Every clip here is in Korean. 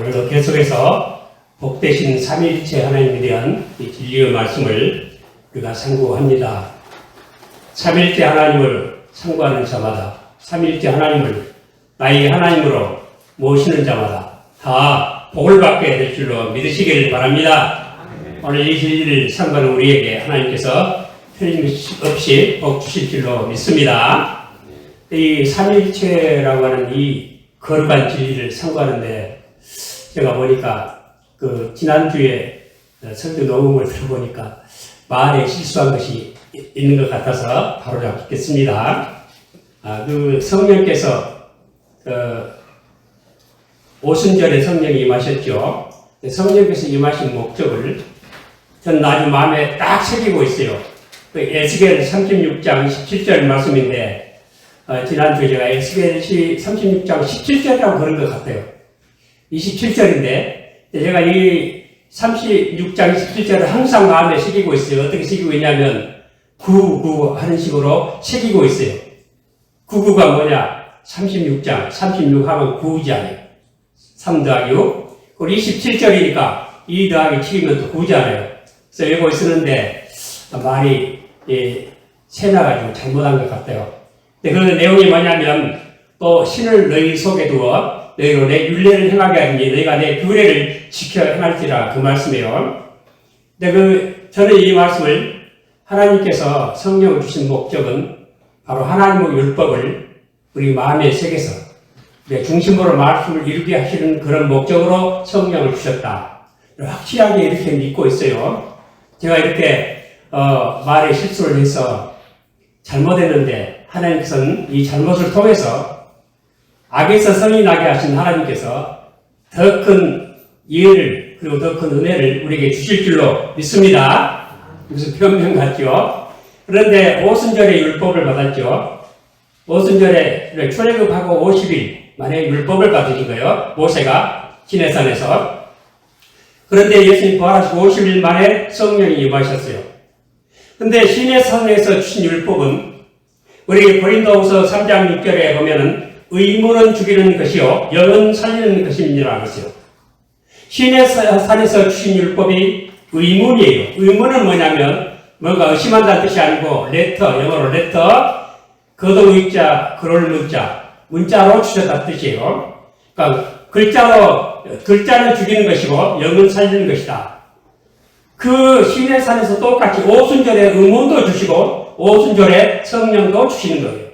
오늘도 계속해서 복되신 삼위일체 하나님에 대한 이 진리의 말씀을 우리가 상고합니다. 삼위일체 하나님을 상고하는 자마다, 삼위일체 하나님을 나의 하나님으로 모시는 자마다 다 복을 받게 될 줄로 믿으시기를 바랍니다. 오늘 이 진리를 상고하는 우리에게 하나님께서 틀림없이 복 주실 줄로 믿습니다. 이 삼위일체라고 하는 이 거룩한 진리를 상고하는데 제가 보니까 지난주에 설교 녹음을 들어보니까 말에 실수한 것이 있는 것 같아서 바로 잡겠습니다. 성령께서 오순절에 성령이 임하셨죠. 성령께서 임하신 목적을 저는 아주 마음에 딱 새기고 있어요. 에스겔 36장 17절 말씀인데 지난주에 제가 에스겔 36장 17절이라고 그런 것 같아요. 27절인데 제가 이 36장 17절을 항상 마음에 새기고 있어요. 어떻게 새기고 있냐면 99 하는 식으로 새기고 있어요. 99가 뭐냐? 36장 36 하면 9잖아요. 3 더하기 6 그리고 27절이니까 2 더하기 7이면 또 9잖아요. 그래서 외우고 있었는데 말이 새나가지고 잘못한 것 같아요. 근데 그 내용이 뭐냐면 또 신을 너희 속에 두어 너희로 내 율례를 행하게 하니 너희가 내 규례를 지켜 행할지라 그 말씀이에요. 근데 저는 이 말씀을 하나님께서 성령을 주신 목적은 바로 하나님의 율법을 우리 마음에 새겨서 우리의 중심으로 말씀을 이루게 하시는 그런 목적으로 성령을 주셨다. 확실하게 이렇게 믿고 있어요. 제가 이렇게 말에 실수를 해서 잘못했는데 하나님께서는 이 잘못을 통해서 악에서 성이 나게 하신 하나님께서 더 큰 이해를 그리고 더 큰 은혜를 우리에게 주실 줄로 믿습니다. 무슨 변명 같죠? 그런데 오순절에 율법을 받았죠. 오순절에 출애굽하고 50일 만에 율법을 받으신 거예요. 모세가 시내산에서. 그런데 예수님 부활하시고 50일 만에 성령이 임하셨어요. 근데 시내산에서 주신 율법은 우리 고린도후서 3장 6절에 보면은 의무는 죽이는 것이요 영은 살리는 것입니다. 그랬어요. 시내산에서 주신 율법이 의문이에요. 의문은 뭐냐면 뭔가 의심한다는 뜻이 아니고 레터, 영어로 레터, 거동 의자, 그럴 문자로 주셨다는 뜻이에요. 그러니까 글자는 죽이는 것이고 영은 살리는 것이다. 그 시내산에서 똑같이 오순절에 의문도 주시고 오순절에 성령도 주시는 거예요.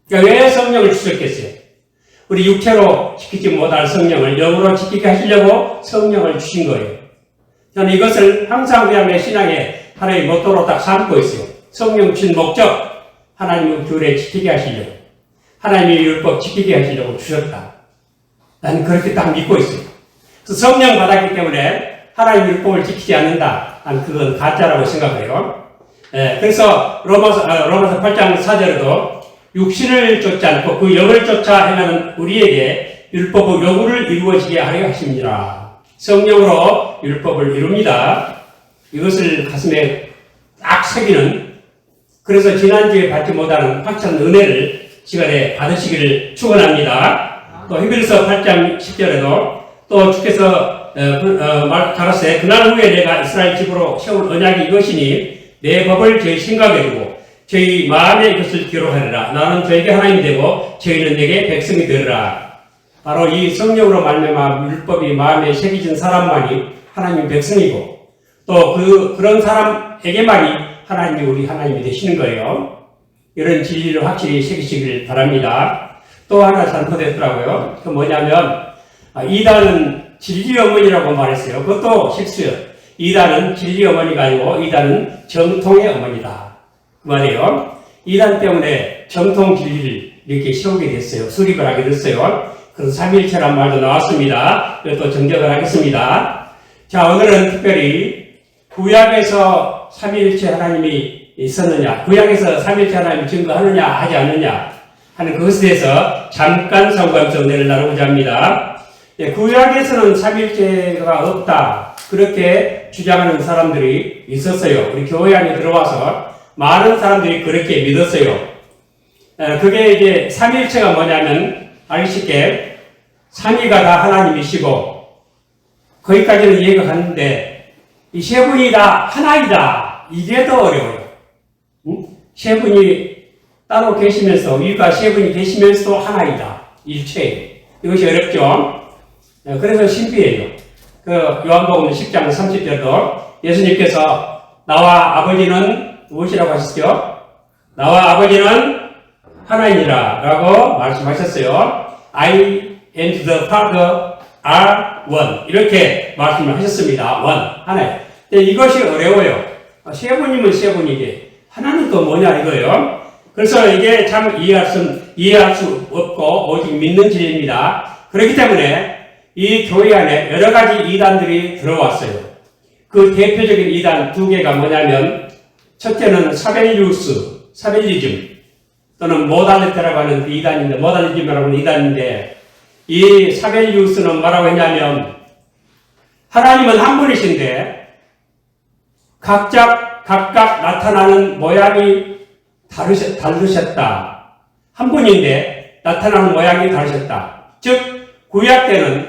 그러니까 왜 성령을 주셨겠어요? 우리 육체로 지키지 못할 성령을 영으로 지키게 하시려고 성령을 주신 거예요. 저는 이것을 항상 내 신앙의 하나의 모토로 딱 삼고 있어요. 성령 주신 목적, 하나님의 규례 지키게 하시려고, 하나님의 율법 지키게 하시려고 주셨다. 나는 그렇게 딱 믿고 있어요. 그래서 성령 받았기 때문에 하나님의 율법을 지키지 않는다. 난 그건 가짜라고 생각해요. 그래서 로마서 8장 4절에도 육신을 쫓지 않고 그 영을 쫓아 행하는 우리에게 율법의 요구를 이루어지게 하려 하십니다. 성령으로 율법을 이룹니다. 이것을 가슴에 딱 새기는, 그래서 지난주에 받지 못하는 확찬 은혜를 시간에 받으시기를 축원합니다. 또 히브리서 8장 10절에도 또 주께서 가라사대 그날 후에 내가 이스라엘 집으로 세울 언약이 이것이니 내 법을 저희 생각에 두고 저희 마음에 이것을 기록하리라. 나는 저에게 하나님이 되고 저희는 내게 백성이 되리라. 바로 이 성령으로 말미암아 율법이 마음에 새겨진 사람만이 하나님 백성이고 또 그런 사람에게만이 하나님이 우리 하나님이 되시는 거예요. 이런 진리를 확실히 새기시길 바랍니다. 또 하나 잘못했더라고요. 그 뭐냐면 이단은 진리 어머니라고 말했어요. 그것도 실수예요. 이단은 진리 어머니가 아니고 이단은 정통의 어머니다. 그 말이에요. 이단 때문에 정통 진리를 이렇게 세우게 됐어요. 수립을 하게 됐어요. 그래서 삼위일체란 말도 나왔습니다. 이것도 정정을 하겠습니다. 자, 오늘은 특별히 구약에서 삼위일체 하나님이 있었느냐, 구약에서 삼위일체 하나님이 증거하느냐 하지 않느냐 하는 그것에 대해서 잠깐 상고하면서 은혜를 나누고자 합니다. 구약에서는 삼위일체가 없다 그렇게 주장하는 사람들이 있었어요. 우리 교회 안에 들어와서 많은 사람들이 그렇게 믿었어요. 그게 이제 삼위일체가 뭐냐면 알기 쉽게 삼위가 다 하나님이시고 거기까지는 이해가 갔는데 이 세 분이 다 하나이다. 이게 더 어려워요. 응? 세 분이 따로 계시면서 위가 세 분이 계시면서도 하나이다. 일체예요. 이것이 어렵죠. 그래서 신비해요. 그 요한복음 10장 30절도 예수님께서 나와 아버지는 무엇이라고 하셨죠? 나와 아버지는 하나이니라 라고 말씀하셨어요. I and the Father are one. 이렇게 말씀을 하셨습니다. one. 하나예요. 근데 이것이 어려워요. 세 분이면 세 분이지. 하나는 또 뭐냐 이거예요. 그래서 이게 참 이해할 수 없고 오직 믿는 진리입니다. 그렇기 때문에 이 교회 안에 여러 가지 이단들이 들어왔어요. 그 대표적인 이단 두 개가 뭐냐면 첫째는 사벨리즘 또는 모달리테라고 하는 이단인데 모달리즘이라고 하는 이단인데 이 사벨리우스는 뭐라고 했냐면 하나님은 한 분이신데 각각 나타나는 모양이 다르셨다. 한 분인데 나타나는 모양이 다르셨다. 즉 구약 때는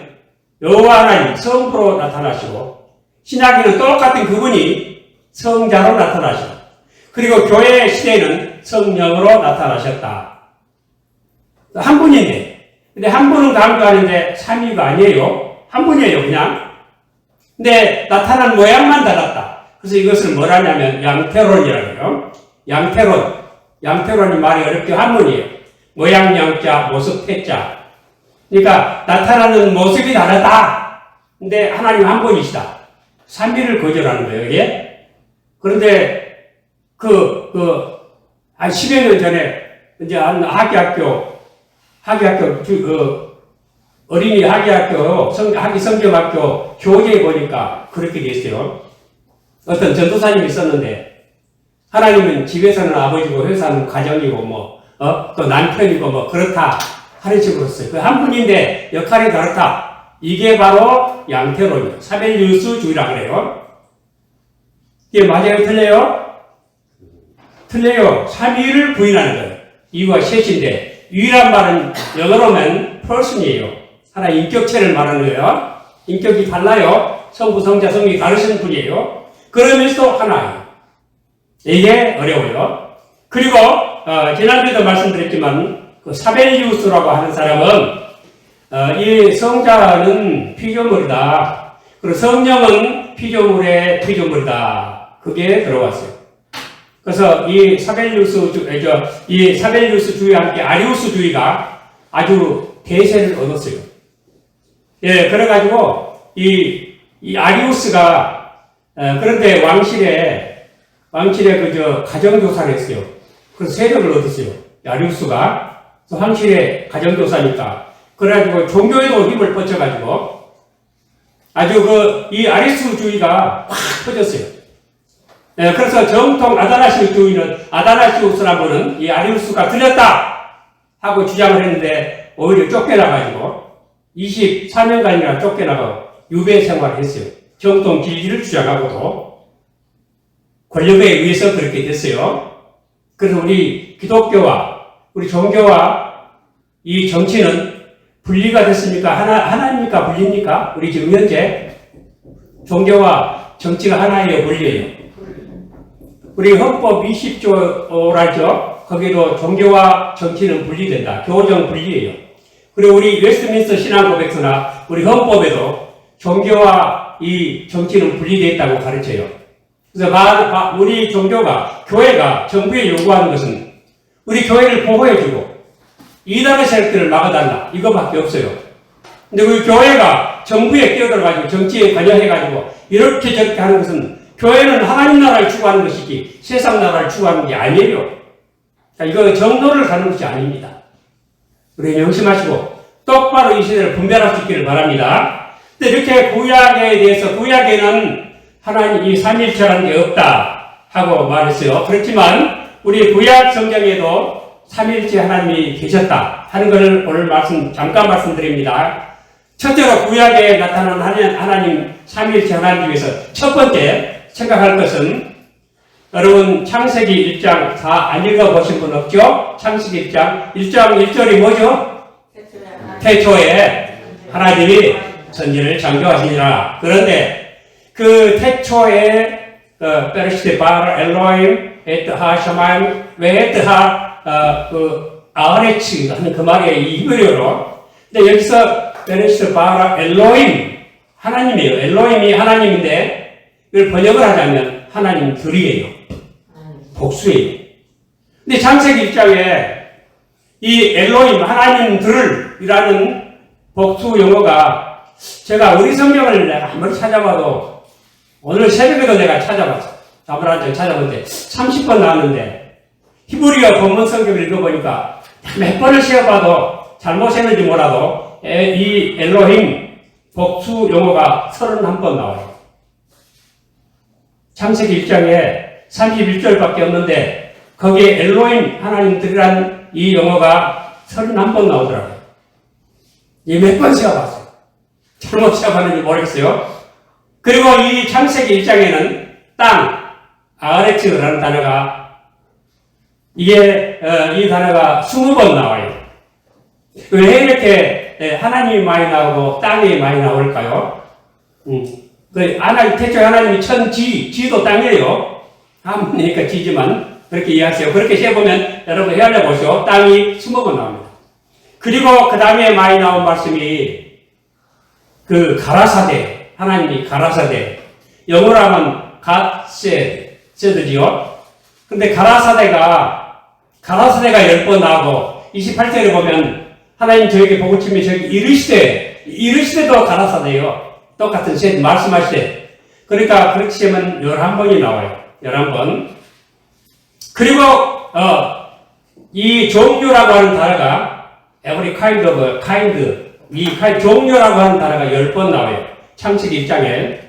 여호와 하나님 성부로 나타나시고 신약에는 똑같은 그분이 성자로 나타나시고 그리고 교회 시대에는 성령으로 나타나셨다. 한 분인데 근데 한 분은 강조하는데 삼위가 아니에요. 한 분이에요 그냥. 근데 나타난 모양만 달랐다. 그래서 이것을 뭐라 하냐면 양태론이라고 해요. 양태론이 말이 어렵죠. 한 분이에요. 모양 양자, 모습 태자. 그러니까 나타나는 모습이 다르다. 근데 하나님 한 분이시다. 삼위를 거절하는 거예요, 이게. 그런데 한 10여 년 전에 이제 한 어린이 학예학교, 성경학교 교재에 보니까 그렇게 돼 있어요. 어떤 전도사님이 썼는데, 하나님은 집에서는 아버지고, 회사는 가정이고, 또 남편이고, 그렇다. 하는 식으로 써요. 그 한 분인데 역할이 다르다. 이게 바로 양태론이에요. 사벨리우스주의라 그래요. 이게 맞아요? 틀려요? 틀려요. 삼위를 부인하는 거예요. 이유가 셋인데, 유일한 말은 영어로면 person이에요. 하나 인격체를 말하는 거예요. 인격이 달라요. 성부, 성자, 성령이 다르신 분이에요. 그러면서도 하나예요. 이게 어려워요. 그리고 지난주에도 말씀드렸지만 그 사벨리우스라고 하는 사람은 이 성자는 피조물이다. 그리고 성령은 피조물의 피조물이다. 그게 들어왔어요. 그래서 이 사벨리우스주의와 함께 아리우스주의가 아주 대세를 얻었어요. 예, 그래가지고 이 아리우스가 그런데 왕실에 가정교사를 했어요. 그래서 세력을 얻었어요. 아리우스가 황실의 가정교사니까. 그래가지고 종교에도 힘을 뻗쳐가지고 아주 이 아리우스주의가 확 퍼졌어요. 네, 그래서 정통 아다나시우스라는 분은 이 아리우스가 틀렸다 하고 주장을 했는데 오히려 쫓겨나가지고 24년간이나 쫓겨나고 유배 생활을 했어요. 정통 진리를 주장하고도 권력에 의해서 그렇게 됐어요. 그래서 우리 기독교와 우리 종교와 이 정치는 분리가 됐습니까? 하나입니까? 분리입니까? 우리 지금 현재 종교와 정치가 하나예요? 분리예요? 우리 헌법 20조라죠? 거기도 종교와 정치는 분리된다. 교정 분리예요. 그리고 우리 웨스트민스터 신앙고백서나 우리 헌법에도 종교와 이 정치는 분리되어 있다고 가르쳐요. 그래서 우리 교회가 정부에 요구하는 것은 우리 교회를 보호해주고 이단의 세력들을 막아달라. 이거밖에 없어요. 근데 우리 교회가 정부에 끼어들어가지고 정치에 관여해가지고 이렇게 저렇게 하는 것은 교회는 하나님 나라를 추구하는 것이지 세상 나라를 추구하는 게 아니에요. 그러니까 이거 정도를 가는 것이 아닙니다. 우리 명심하시고 똑바로 이 시대를 분별할 수 있기를 바랍니다. 근데 이렇게 구약에는 하나님 이 삼일체라는 게 없다 하고 말했어요. 그렇지만 우리 구약 성경에도 삼일체 하나님이 계셨다 하는 것을 오늘 잠깐 말씀드립니다. 첫째로 구약에 나타난 하나님 삼일체 하나님 중에서 첫 번째 생각할 것은 여러분 창세기 1장 4 안 읽어보신 분 없죠? 창세기 1장 1절이 뭐죠? 태초에 하나님이 천지를 창조하시니라. 그런데 그 태초에 베르시데 바르 엘로임 에트하 샤마임 왜 에트하 아레츠 하는 그 말이 이 히브리어로. 근데 여기서 베르시데 바르 엘로임 하나님이에요. 엘로임이 하나님인데 이걸 번역을 하자면 하나님들이에요. 복수예요. 근데 창세기 1장에 이 엘로임 하나님들이라는 복수 용어가 제가 우리 성경을 내가 아무리 찾아봐도 오늘 새벽에도 내가 찾아봤어. 다브란절 찾아볼 때 30번 나왔는데 히브리어 본문 성경을 읽어보니까 몇 번을 세어봐도 잘못했는지 몰라도 이 엘로힘 복수 용어가 31번 나와요. 창세기 1장에 31절밖에 없는데 거기에 엘로힘 하나님들이란 이 용어가 31번 나오더라고요. 이 몇 번 세어봤어요. 잘못 세어봤는지 모르겠어요. 그리고 이 창세기 1장에는 땅, 아레츠라는 단어가 이게 이 단어가 20번 나와요. 왜 이렇게 하나님이 많이 나오고 땅이 많이 나올까요? 태초에 하나님이 지도 땅이에요. 하나님이니까 지지만 그렇게 이해하세요. 그렇게 세보면 여러분 헤아려 보시오. 땅이 20번 나옵니다. 그리고 그 다음에 많이 나온 말씀이 그 가라사대, 하나님이 가라사대, 영어로 하면 갓세드지요. 근데 가라사대가 10번 나오고 28절에 보면 하나님 저에게 보고 치면 저기 이르시되도 가라사대요. 똑같은 셋 말씀하시되. 그러니까 그렇게 치면 11번이 나와요. 11번. 그리고 이 종류라고 하는 단어가 every kind of kind, 이 종류라고 하는 단어가 10번 나와요. 창세기 1장에.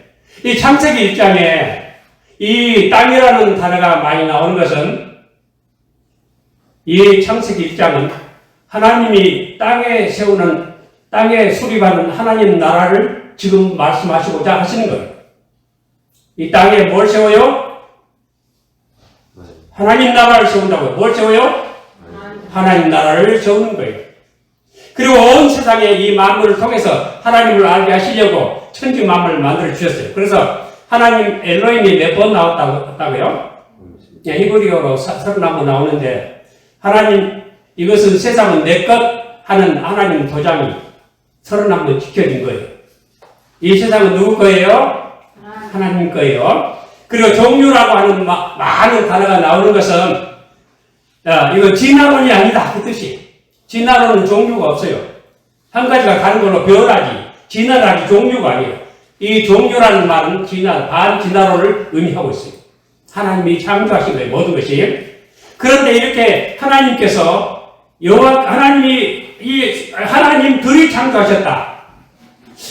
이 창세기 1장에 이 땅이라는 단어가 많이 나오는 것은 이 창세기 1장은 하나님이 땅에 수립하는 하나님 나라를 지금 말씀하시고자 하시는 거예요. 이 땅에 뭘 세워요? 하나님 나라를 세운다고요. 뭘 세워요? 하나님 나라를 세우는 거예요. 그리고 온 세상에 이 만물을 통해서 하나님을 알게 하시려고 천지 만물을 만들어 주셨어요. 그래서 하나님 엘로힘이 몇 번 나왔다고요? 히브리어로 31번 나오는데 하나님 이것은 세상은 내 것 하는 하나님 도장이 31번 지켜진 거예요. 이 세상은 누구 거예요? 하나님 거예요. 그리고 종류라고 하는 많은 단어가 나오는 것은 이거 진화론이 아니다 그 뜻이. 진화론은 종류가 없어요. 한 가지가 다른 걸로 변하지 진화라기 종류가 아니에요. 이 종류라는 말은 반진화론을 의미하고 있어요. 하나님이 창조하신 거예요. 모든 것이. 그런데 이렇게 하나님께서 하나님들이 창조하셨다.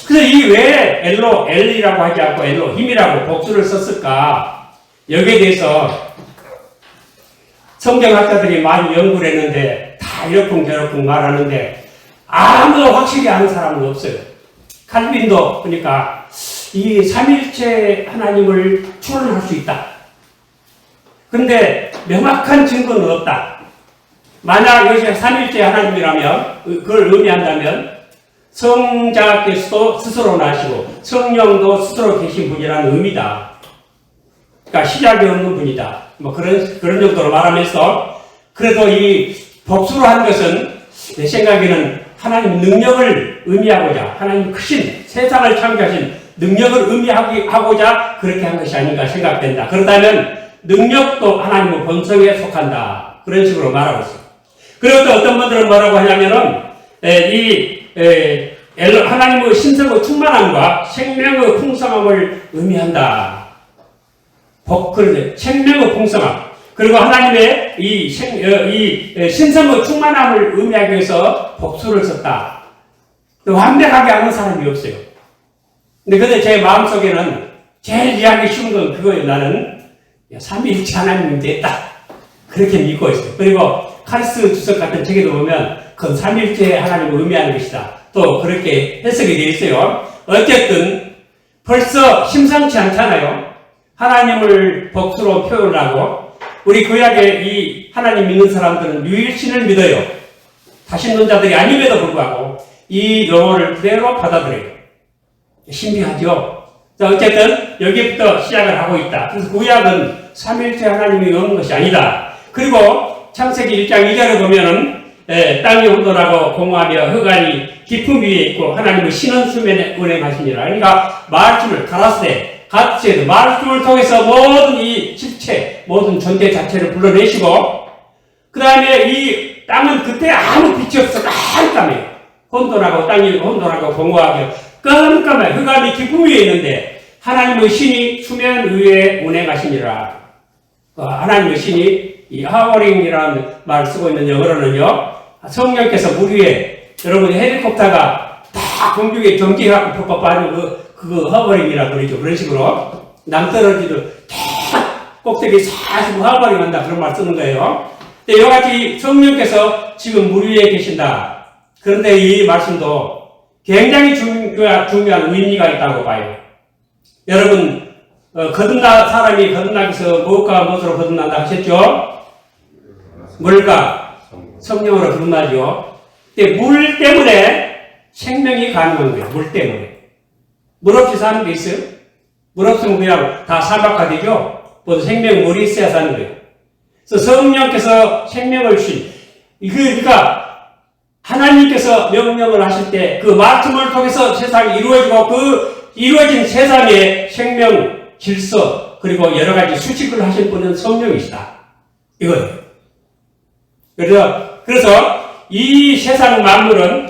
그래서 이 왜 엘이라고 하지 않고 엘로힘이라고 복수를 썼을까? 여기에 대해서 성경학자들이 많이 연구를 했는데 다 이러쿵저러쿵 말하는데 아무도 확실히 아는 사람은 없어요. 칼빈도 그러니까 이 삼일체 하나님을 추론할 수 있다. 그런데 명확한 증거는 없다. 만약 여기서 삼일체 하나님이라면 그걸 의미한다면 성자께서도 스스로 나시고 성령도 스스로 계신 분이라는 의미다. 그러니까 시작이 없는 분이다. 뭐 그런 정도로 말하면서 그래도 이 복수로 한 것은 내 생각에는 하나님 능력을 의미하고자 하나님 크신 세상을 창조하신 능력을 의미하고자 그렇게 한 것이 아닌가 생각된다. 그렇다면 능력도 하나님의 본성에 속한다. 그런 식으로 말하고 있어요. 그리고 또 어떤 분들은 뭐라고 하냐면은 하나님의 신성의 충만함과 생명의 풍성함을 의미한다. 생명의 풍성함. 그리고 하나님의 이 신성의 충만함을 의미하기 위해서 복수를 썼다. 완벽하게 아는 사람이 없어요. 근데 제 마음속에는 제일 이해하기 쉬운 건 그거예요. 나는 삼위일체 하나님이 됐다. 그렇게 믿고 있어요. 그리고 카리스 주석 같은 책에도 보면 그건 삼위일체 하나님을 의미하는 것이다. 또 그렇게 해석이 되어 있어요. 어쨌든 벌써 심상치 않잖아요. 하나님을 복수로 표현하고 우리 구약에 이 하나님 믿는 사람들은 유일신을 믿어요. 다신론자들이 아님에도 불구하고 이 용어를 그대로 받아들여요. 신비하죠. 자, 어쨌든 여기부터 시작을 하고 있다. 그래서 구약은 삼일체 하나님이 없는 것이 아니다. 그리고 창세기 1장 2절에 보면은 땅이 혼돈하고 공허하며 흑암이 깊음 위에 있고 하나님은 신은 수면에 운행하시니라. 그러니까 말씀을 가라스에 말씀을 통해서 모든 이 실체, 모든 존재 자체를 불러내시고 그 다음에 이 땅은 그때 아무 빛이 없어 깜깜해요. 혼돈하고 땅이 혼돈하고 공허하며 깜깜해. 흑암이 깊음 위에 있는데 하나님의 신이 수면 위에 운행하시니라. 하나님의 신이 이 하워링이라는 말을 쓰고 있는 영어로는요, 성령께서 물 위에 여러분이 헬리콥터가 다 공중에 경기하고 퍽퍽하는 그 하워링이라 그러죠. 그런 식으로 낭떠러지도 다 꼭대기 사시고 하워링 한다. 그런 말 쓰는 거예요. 근데 이와 같이 성령께서 지금 물 위에 계신다. 그런데 이 말씀도 굉장히 중요한 의미가 있다고 봐요. 여러분, 사람이 거듭나기 위해서 무엇과 무엇으로 거듭난다 하셨죠? 물과 성령으로 거듭나죠. 근데 물 때문에 생명이 가능한 거예요. 물 때문에. 물 없이 사는 게 있어요? 물 없으면 그냥 다 사막화 되죠? 모두 생명물이 있어야 사는 거예요. 그래서 성령께서 생명을 주신, 그러니까 하나님께서 명령을 하실 때 그 말씀을 통해서 세상이 이루어지고 그 이루어진 세상의 생명, 질서, 그리고 여러 가지 수식을 하신 분은 성령이시다. 이거예요. 그래서 이 세상 만물은,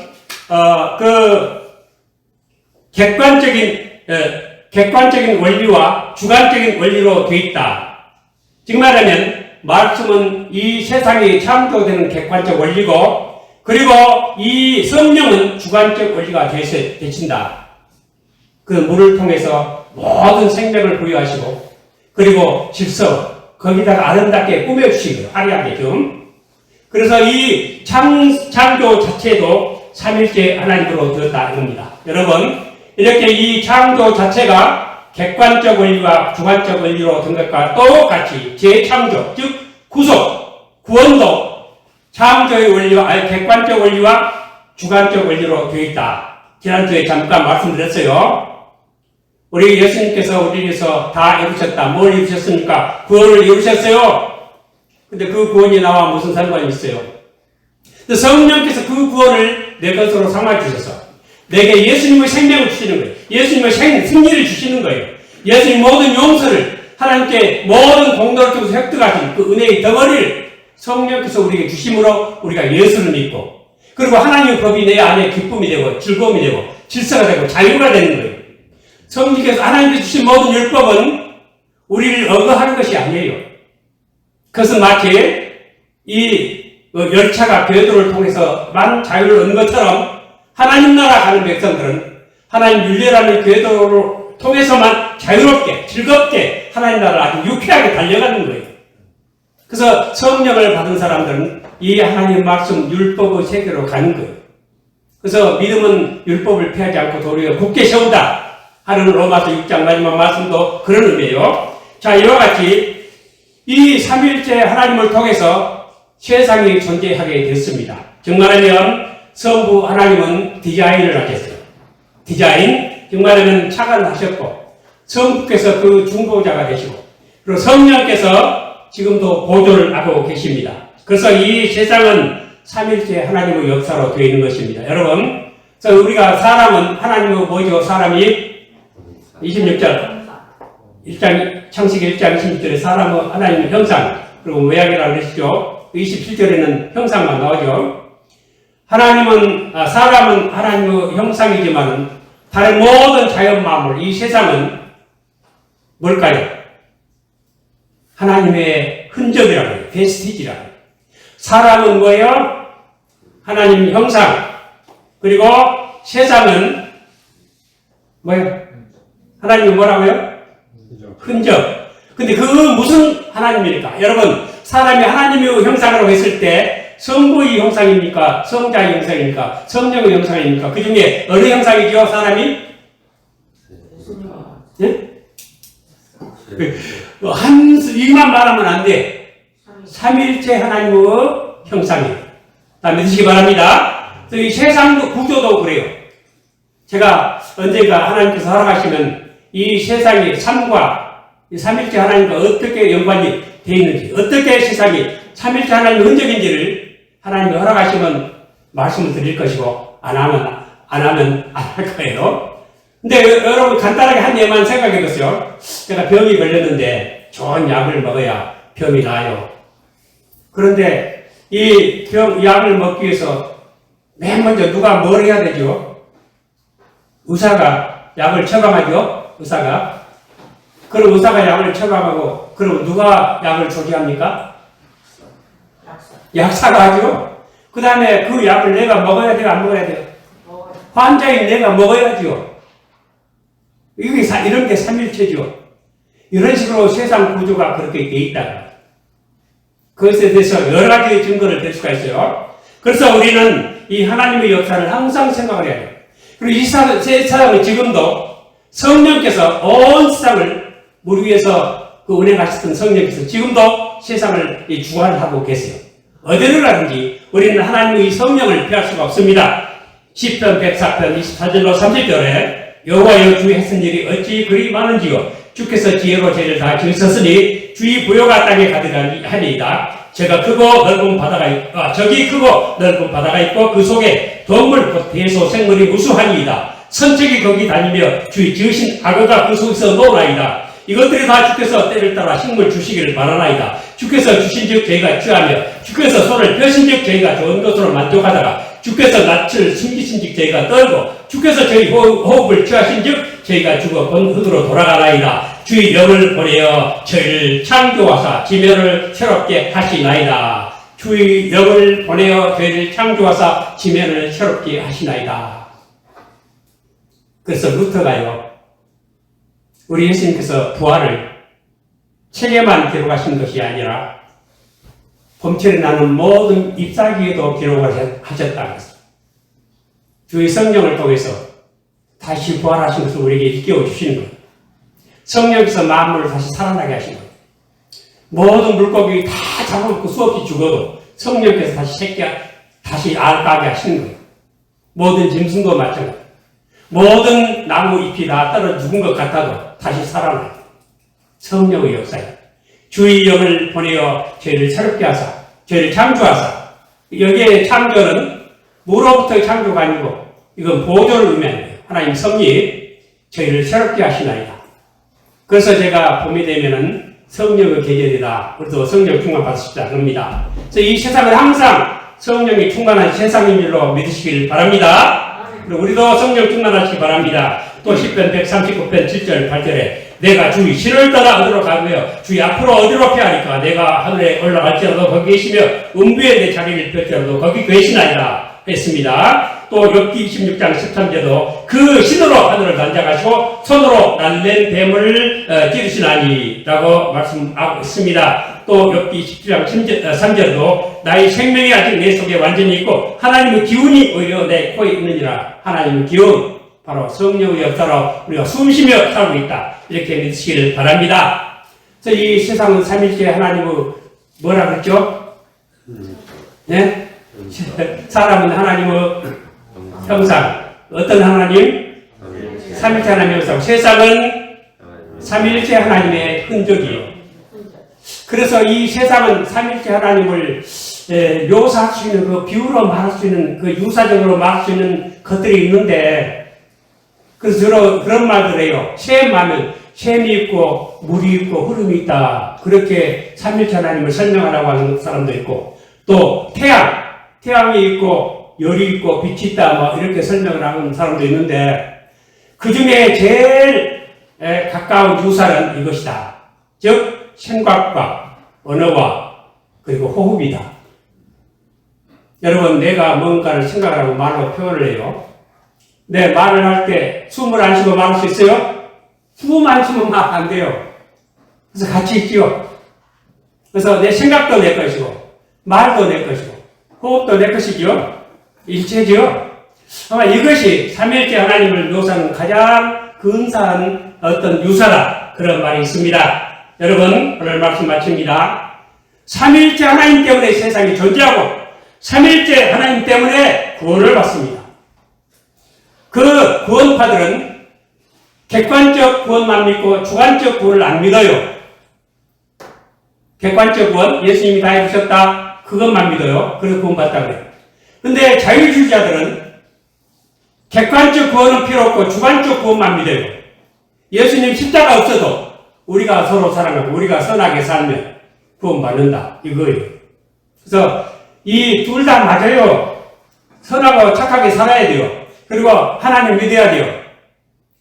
객관적인 원리와 주관적인 원리로 되어 있다. 즉 말하면, 말씀은 이 세상이 창조되는 객관적 원리고, 그리고 이 성령은 주관적 원리가 되신다. 그 물을 통해서 모든 생명을 부여하시고, 그리고 질서, 거기다가 아름답게 꾸며주시고요. 화려하게 좀. 그래서 이 창조 자체도 삼일째 하나님으로 되었다. 이겁니다. 여러분, 이렇게 이 창조 자체가 객관적 원리와 주관적 원리로 된 것과 똑같이 재창조, 즉, 구원도 창조의 원리와, 객관적 원리와 주관적 원리로 되어 있다. 지난주에 잠깐 말씀드렸어요. 우리 예수님께서 우리 위해서 다 이루셨다. 뭘 이루셨습니까? 구원을 이루셨어요. 근데 그 구원이 나와 무슨 상관이 있어요? 성령께서 그 구원을 내 것으로 삼아주셔서 내게 예수님의 생명을 주시는 거예요. 예수님의 승리를 주시는 거예요. 예수님 모든 용서를 하나님께 모든 공로를 통해서 획득하신 그 은혜의 덩어리를 성령께서 우리에게 주심으로 우리가 예수를 믿고, 그리고 하나님의 법이 내 안에 기쁨이 되고 즐거움이 되고 질서가 되고 자유가 되는 거예요. 성령께서 하나님께서 주신 모든 율법은 우리를 억압하는 것이 아니에요. 그것은 마치 이 열차가 궤도를 통해서만 자유를 얻는 것처럼 하나님 나라 가는 백성들은 하나님 윤례라는 궤도를 통해서만 자유롭게 즐겁게 하나님 나라를 아주 유쾌하게 달려가는 거예요. 그래서 성령을 받은 사람들은 이 하나님 말씀 율법의 세계로 가는 거예요. 그래서 믿음은 율법을 피하지 않고 도리어 굳게 세운다 하는 로마서 6장 마지막 말씀도 그런 의미예요. 자, 이와 같이 이 삼일째 하나님을 통해서 세상이 존재하게 됐습니다. 정말하면 성부 하나님은 디자인을 하셨어요. 디자인, 정말하면 착안을 하셨고, 성부께서 그 중보자가 되시고, 그리고 성령께서 지금도 보존을 하고 계십니다. 그래서 이 세상은 삼일째 하나님의 역사로 되어 있는 것입니다. 여러분, 그래서 우리가 사람은 하나님의 뭐죠? 사람이 26절, 창세기 1장 26절에 사람은 하나님의 형상, 그리고 모양이라고 그러시죠. 27절에는 형상만 나오죠. 사람은 하나님의 형상이지만 다른 모든 자연 만물, 이 세상은 뭘까요? 하나님의 흔적이라고 해요. 베스티지라고 해요. 사람은 뭐예요? 하나님 형상. 그리고 세상은 뭐예요? 하나님은 뭐라고요? 흔적. 근데 그 무슨 하나님입니까? 여러분, 사람이 하나님의 형상으로 했을 때 성부의 형상입니까? 성자의 형상입니까? 성령의 형상입니까? 그 중에 어느 형상이죠? 사람이? 예? 이만 말하면 안 돼. 삼일째 하나님의 형상이에요. 다 믿으시기 바랍니다. 이 세상도 구조도 그래요. 제가 언젠가 하나님께서 허락하시면 이 세상의 삶과 이 삼일째 하나님과 어떻게 연관이 되어 있는지, 어떻게 세상이 삼일째 하나님의 흔적인지를 하나님이 허락하시면 말씀을 드릴 것이고, 안 하면 안 할 거예요. 근데 여러분 간단하게 한 예만 생각해 보세요. 제가 병이 걸렸는데 좋은 약을 먹어야 병이 나아요. 그런데 이 약을 먹기 위해서 맨 먼저 누가 뭘 해야 되죠? 의사가 약을 처방하죠? 의사가. 그럼 의사가 약을 처방하고, 그럼 누가 약을 조리합니까? 약사가 하죠? 그 다음에 그 약을 내가 먹어야 돼요? 안 먹어야 돼요? 환자인 내가 먹어야죠. 이런 게 삼일체죠. 이런 식으로 세상 구조가 그렇게 돼 있다. 그것에 대해서 여러 가지 증거를 댈 수가 있어요. 그래서 우리는 이 하나님의 역사를 항상 생각을 해야 돼요. 그리고 이 세상은 지금도 성령께서 온 세상을 우리 위해서 그 운행하셨던 성령께서 지금도 세상을 주관하고 계세요. 어디를 가든지 우리는 하나님의 성령을 피할 수가 없습니다. 시편 104편 24절로 30절에 여호와여 주의 하신 일이 어찌 그리 많은지요. 주께서 지혜로 죄를 다 지으셨으니 주의 부요가 땅에 가득하니이다. 제가 크고 넓은 바다가 있고, 저기 크고 넓은 바다가 있고 그 속에 동물 곧 대소 생물이 무수하니이다. 선책이 거기 다니며 주의 지으신 악어가 그 속에서 노나이다. 이것들이 다 주께서 때를 따라 식물 주시기를 바라나이다. 주께서 주신즉 저희가 취하며 주께서 손을 펴신즉 저희가 좋은 것으로 만족하다가 주께서 낯을 숨기신즉 저희가 떨고 주께서 저희 호흡을 취하신즉 저희가 죽어 본 흙으로 돌아가나이다. 주의 영을 보내어 저희를 창조하사 지면을 새롭게 하시나이다. 주의 영을 보내어 저희를 창조하사 지면을 새롭게 하시나이다. 그래서 루터가요, 우리 예수님께서 부활을 책에만 기록하신 것이 아니라 봄철에 나는 모든 잎사귀에도 기록을 하셨다고 했습니다. 주의 성령을 통해서 다시 부활하신 것을 우리에게 일깨워 주시는 거예요. 성령께서 만물을 다시 살아나게 하신 거예요. 모든 물고기 다 잡아먹고 수없이 죽어도 성령께서 다시 알 까게 하시는 거예요. 모든 짐승도 마찬가지예요. 모든 나무 잎이 다 떨어 죽은 것 같아도 다시 살아나요. 성령의 역사예요. 주의 영을 보내어 저희를 새롭게 하사, 저희를 창조하사. 여기에 창조는 무로부터의 창조가 아니고 이건 보존을 의미하는 거예요. 하나님 섭리, 저희를 새롭게 하시나이다. 그래서 제가 봄이 되면은 성령의 계절이다. 우리도 성령 충만 받으시자 합니다. 그래서 이 세상은 항상 성령이 충만한 세상인 줄로 믿으시길 바랍니다. 그리고 우리도 성령 충만하시기 바랍니다. 또 시편 139편 7절 8절에 내가 주의 신을 따라 어디로 가고요 주의 앞으로 어디로 피하니까 내가 하늘에 올라갈지라도 거기 계시며 음부에 내 자리를 펼지라도 거기 계시나이다 했습니다. 또 욥기 26장 13절도 그 신으로 하늘을 단장하시고 손으로 날랜 뱀을 찌르시나니 라고 말씀하고 있습니다. 또 욥기 17장 3절도 나의 생명이 아직 내 속에 완전히 있고 하나님의 기운이 오히려 내 코에 있느니라. 하나님의 기운, 바로 성령의 역사로 우리가 숨쉬며 살고 있다. 이렇게 믿으시기를 바랍니다. 그래서 이 세상은 삼일째 하나님의 뭐라 그랬죠? 네? 사람은 하나님의 형상. 어떤 하나님? 삼일째 하나님의 형상. 세상은 삼일째 하나님의 흔적이에요. 그래서 이 세상은 삼일째 하나님을 묘사할 수 있는 그 비유로 말할 수 있는 그 유사적으로 말할 수 있는 것들이 있는데 그래서 주로 그런 말들 해요. 샘하면 샘이 있고 물이 있고 흐름이 있다. 그렇게 삼일체 하나님을 설명하라고 하는 사람도 있고 또 태양이 있고 열이 있고 빛이 있다. 뭐 이렇게 설명을 하는 사람도 있는데 그 중에 제일 가까운 유사는 이것이다. 즉 생각과 언어와 그리고 호흡이다. 여러분 내가 뭔가를 생각하라고 말로 표현을 해요. 내 말을 할 때 숨을 안 쉬고 말할 수 있어요? 숨 안 쉬면 말 안 돼요. 그래서 같이 있지요. 그래서 내 생각도 내 것이고 말도 내 것이고 호흡도 내 것이지요. 일체지요. 아마 이것이 삼일째 하나님을 묘사하는 가장 근사한 어떤 유사다. 그런 말이 있습니다. 여러분 오늘 말씀 마칩니다. 삼일째 하나님 때문에 세상이 존재하고 삼일째 하나님 때문에 구원을 받습니다. 그 구원파들은 객관적 구원만 믿고 주관적 구원을 안 믿어요. 객관적 구원, 예수님이 다 해주셨다. 그것만 믿어요. 그래서 구원받다 그래요. 근데 자유주의자들은 객관적 구원은 필요 없고 주관적 구원만 믿어요. 예수님 십자가 없어도 우리가 서로 사랑하고 우리가 선하게 살면 구원받는다. 이거예요. 그래서 이 둘 다 맞아요. 선하고 착하게 살아야 돼요. 그리고 하나님 믿어야 돼요.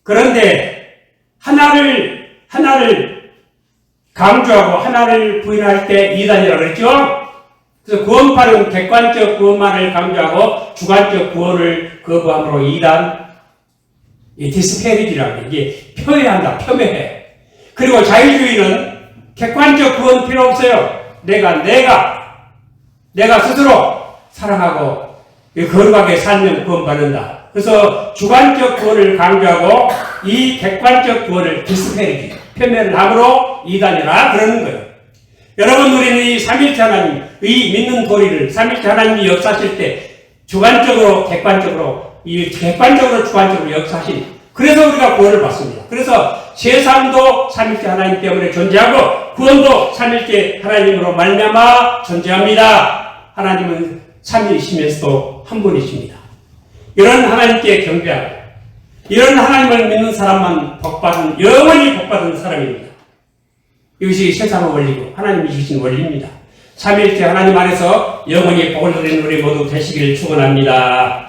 그런데 하나를 강조하고 하나를 부인할 때 이단이라고 그랬죠? 그래서 구원파는 객관적 구원만을 강조하고 주관적 구원을 거부함으로 이단, 디스페리지라고 이게 표현한다, 표명해. 그리고 자유주의는 객관적 구원 필요 없어요. 내가 스스로 사랑하고 거룩하게 살면 구원받는다. 그래서 주관적 구원을 강조하고 이 객관적 구원을 디스페리지, 표면을 함으로 이단이라 그러는 거예요. 여러분, 우리는 이 삼일체 하나님, 이 믿는 도리를 삼일체 하나님이 역사하실 때 주관적으로, 객관적으로, 주관적으로 역사하신, 그래서 우리가 구원을 받습니다. 그래서 세상도 삼일체 하나님 때문에 존재하고 구원도 삼일체 하나님으로 말미암아 존재합니다. 하나님은 삼위이시면서도 한 분이십니다. 이런 하나님께 경배하고 이런 하나님을 믿는 사람만 복받은, 영원히 복받은 사람입니다. 이것이 세상의 원리고 하나님이 주신 원리입니다. 삼위일체 하나님 안에서 영원히 복을 누리는 우리 모두 되시기를 축원합니다.